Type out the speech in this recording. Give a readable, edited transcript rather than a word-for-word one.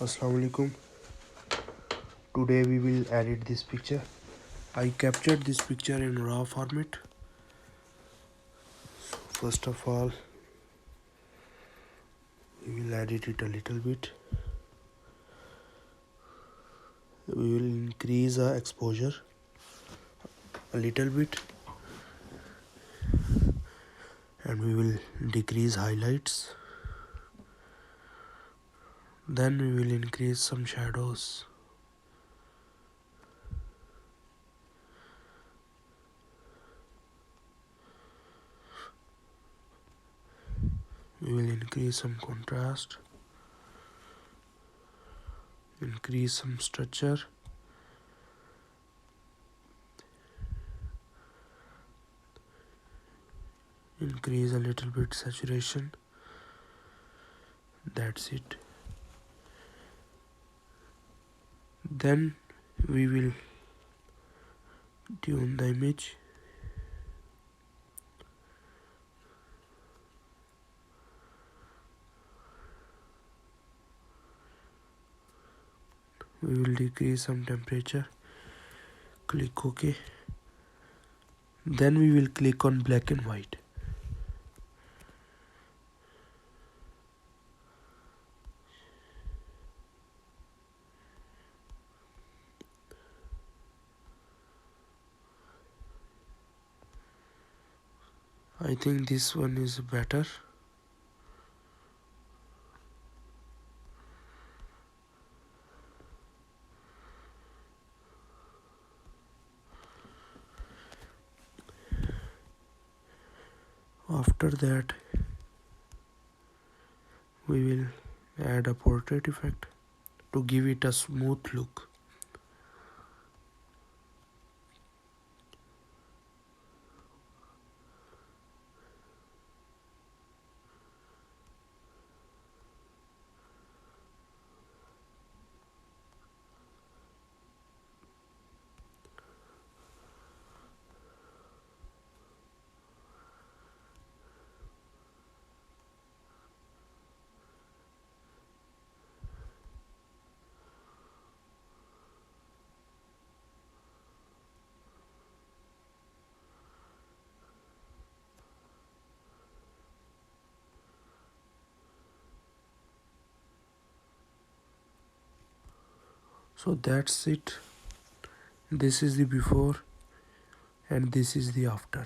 Assalamu alaikum. Today we will edit this picture. I captured this picture in raw format. First of all, we will edit it a little bit. We will increase our exposure a little bit and we will decrease highlights. Then we will increase some shadows. We will increase some contrast, increase some structure, increase a little bit saturation. That's it. Then we will tune the image. We will decrease some temperature. Click OK. Then we will click on black and white. I think this one is better. After that, we will add a portrait effect to give it a smooth look. So that's it. This is the before and this is the after.